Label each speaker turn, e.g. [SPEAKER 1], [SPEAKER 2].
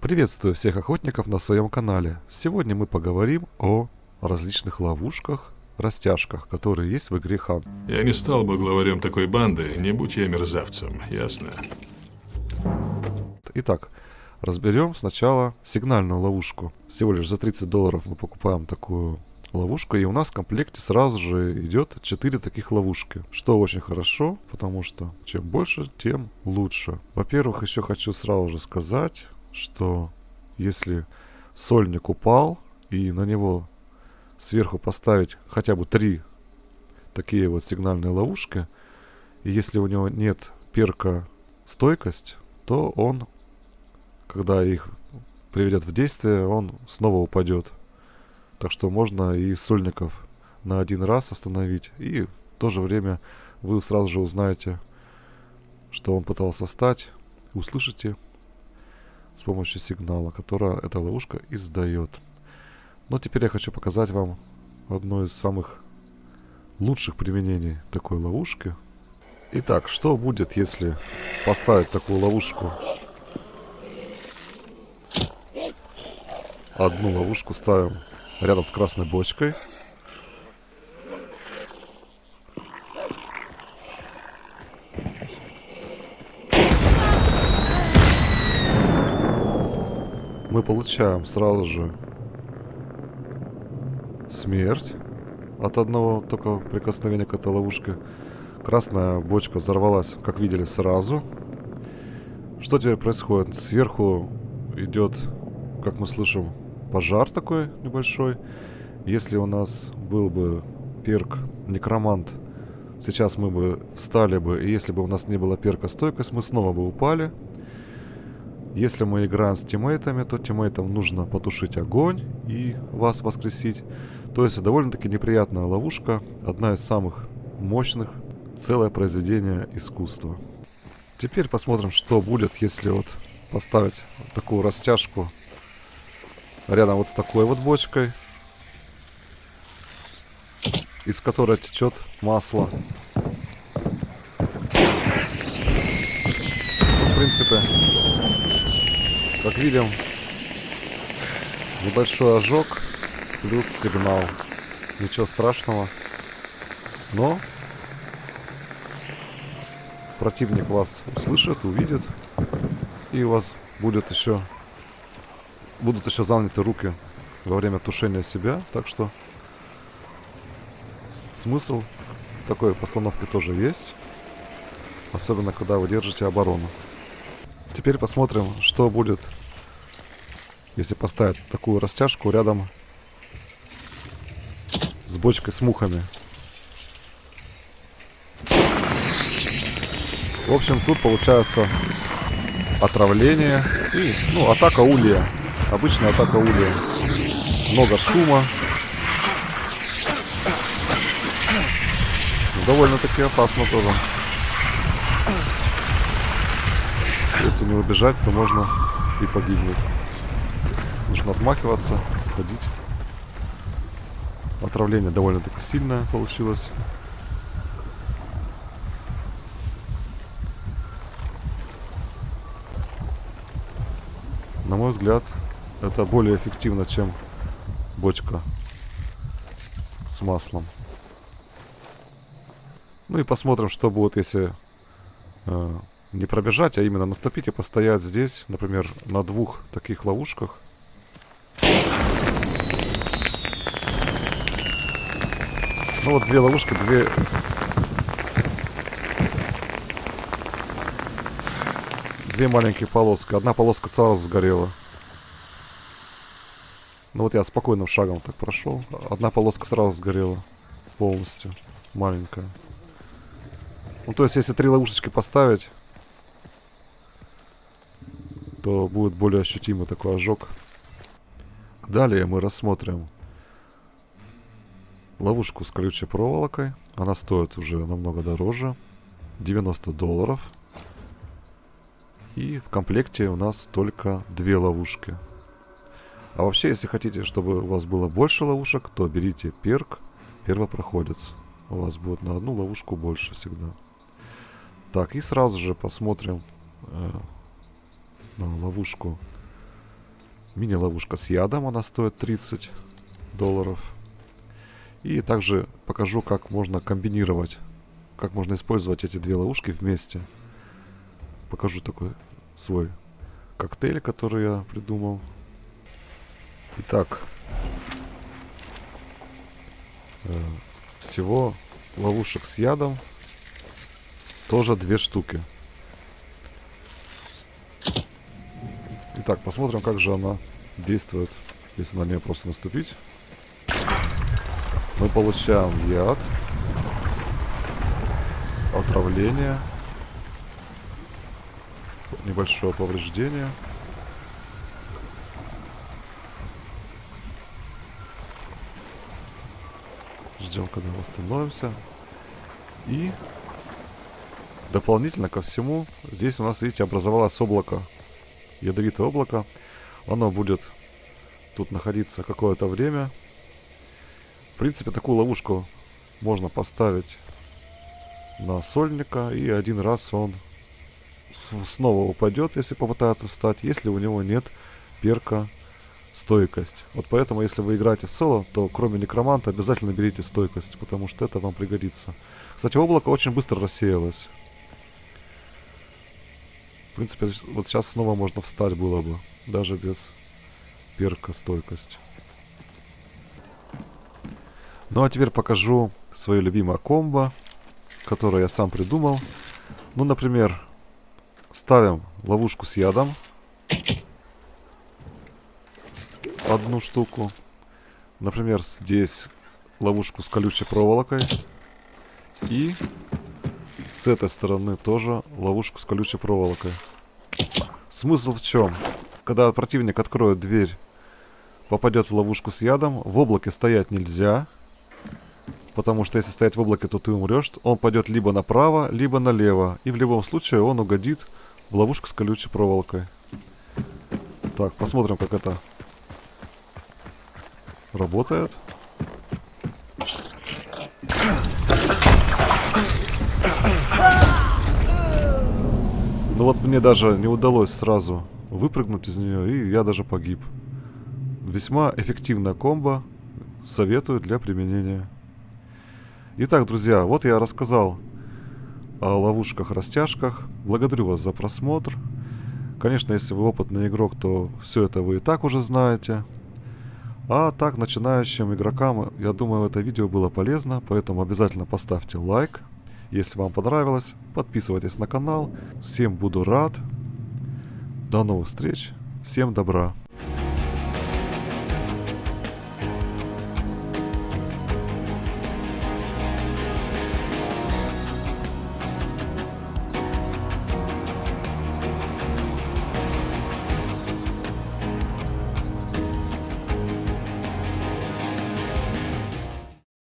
[SPEAKER 1] Приветствую всех охотников на своем канале. Сегодня мы поговорим о различных ловушках, растяжках, которые есть в игре Хан.
[SPEAKER 2] Я не стал бы главарем такой банды, не будь я мерзавцем, ясно?
[SPEAKER 1] Итак, разберем сначала сигнальную ловушку. Всего лишь за $30 мы покупаем такую ловушку, и у нас в комплекте сразу же идет 4 таких ловушки, что очень хорошо, потому что чем больше, тем лучше. Во-первых, еще хочу сразу же сказать, что если сольник упал и на него сверху поставить хотя бы 3 такие вот сигнальные ловушки, и если у него нет перка стойкость, то он, когда их приведет в действие, он снова упадет. Так что можно и сольников на один раз остановить, и в то же время вы сразу же узнаете, что он пытался встать, услышите с помощью сигнала, который эта ловушка издает. Но теперь я хочу показать вам одно из самых лучших применений такой ловушки. Итак, что будет, если поставить такую ловушку? Одну ловушку ставим рядом с красной бочкой. Мы получаем сразу же смерть от одного только прикосновения к этой ловушке. Красная бочка взорвалась, как видели, сразу. Что теперь происходит? Сверху идет, как мы слышим, пожар такой небольшой. Если у нас был бы перк некромант, сейчас мы бы встали бы, и если бы у нас не было перка стойкость, мы снова бы упали. Если мы играем с тиммейтами, то тиммейтам нужно потушить огонь и вас воскресить. То есть довольно-таки неприятная ловушка, одна из самых мощных, целое произведение искусства. Теперь посмотрим, что будет, если вот поставить такую растяжку рядом вот с такой вот бочкой, из которой течет масло. В принципе, как видим, небольшой ожог плюс сигнал. Ничего страшного. Но противник вас услышит, увидит, и у вас будут еще заняты руки во время тушения себя. Так что смысл такой постановки тоже есть. Особенно, когда вы держите оборону. Теперь посмотрим, что будет, если поставить такую растяжку рядом с бочкой с мухами. В общем, тут получается отравление и, атака улья. Обычная атака улья. Много шума. Довольно-таки опасно тоже. Если не убежать, то можно и погибнуть. Нужно отмахиваться, ходить. Отравление довольно-таки сильное получилось. На мой взгляд, это более эффективно, чем бочка с маслом. Ну и посмотрим, что будет, если не пробежать, а именно наступить и постоять здесь, например, на 2 таких ловушках. Ну вот 2 ловушки, 2 маленькие полоски. Одна полоска сразу сгорела. Ну вот я спокойным шагом так прошел. Одна полоска сразу сгорела полностью. Маленькая. Ну то есть если 3 ловушечки поставить, то будет более ощутимый такой ожог. Далее мы рассмотрим ловушку с колючей проволокой. Она стоит уже намного дороже. $90. И в комплекте у нас только 2 ловушки. А вообще, если хотите, чтобы у вас было больше ловушек, то берите перк первопроходец. У вас будет на 1 ловушку больше всегда. Так, и сразу же посмотрим на ловушку Мини-ловушка с ядом, она стоит $30. И также покажу, как можно комбинировать, как можно использовать эти две ловушки вместе. Покажу такой свой коктейль, который я придумал. Итак, всего ловушек с ядом тоже 2 штуки. Итак, посмотрим, как же она действует, если на нее просто наступить. Мы получаем яд, отравление, небольшое повреждение. Ждем, когда восстановимся. И дополнительно ко всему, здесь у нас, видите, образовалось облако. Ядовитое облако. Оно будет тут находиться какое-то время. В принципе, такую ловушку можно поставить на сольника, и один раз он снова упадет, если попытается встать, если у него нет перка стойкость. Вот поэтому, если вы играете в соло, то кроме некроманта обязательно берите стойкость, потому что это вам пригодится. Кстати, облако очень быстро рассеялось. В принципе, вот сейчас снова можно встать было бы, даже без перка стойкость. Ну а теперь покажу свое любимое комбо, которое я сам придумал. Ну, например, ставим ловушку с ядом. Одну штуку. Например, здесь ловушку с колючей проволокой. И с этой стороны тоже ловушку с колючей проволокой. Смысл в чем? Когда противник откроет дверь, попадет в ловушку с ядом, в облаке стоять нельзя. Потому что если стоять в облаке, то ты умрешь. Он пойдет либо направо, либо налево. И в любом случае он угодит в ловушку с колючей проволокой. Так, посмотрим, как это работает. Ну вот мне даже не удалось сразу выпрыгнуть из нее, и я даже погиб. Весьма эффективная комбо. Советую для применения. Итак, друзья, вот я рассказал о ловушках-растяжках. Благодарю вас за просмотр. Конечно, если вы опытный игрок, то все это вы и так уже знаете. А так, начинающим игрокам, я думаю, это видео было полезно. Поэтому обязательно поставьте лайк, если вам понравилось. Подписывайтесь на канал. Всем буду рад. До новых встреч. Всем добра.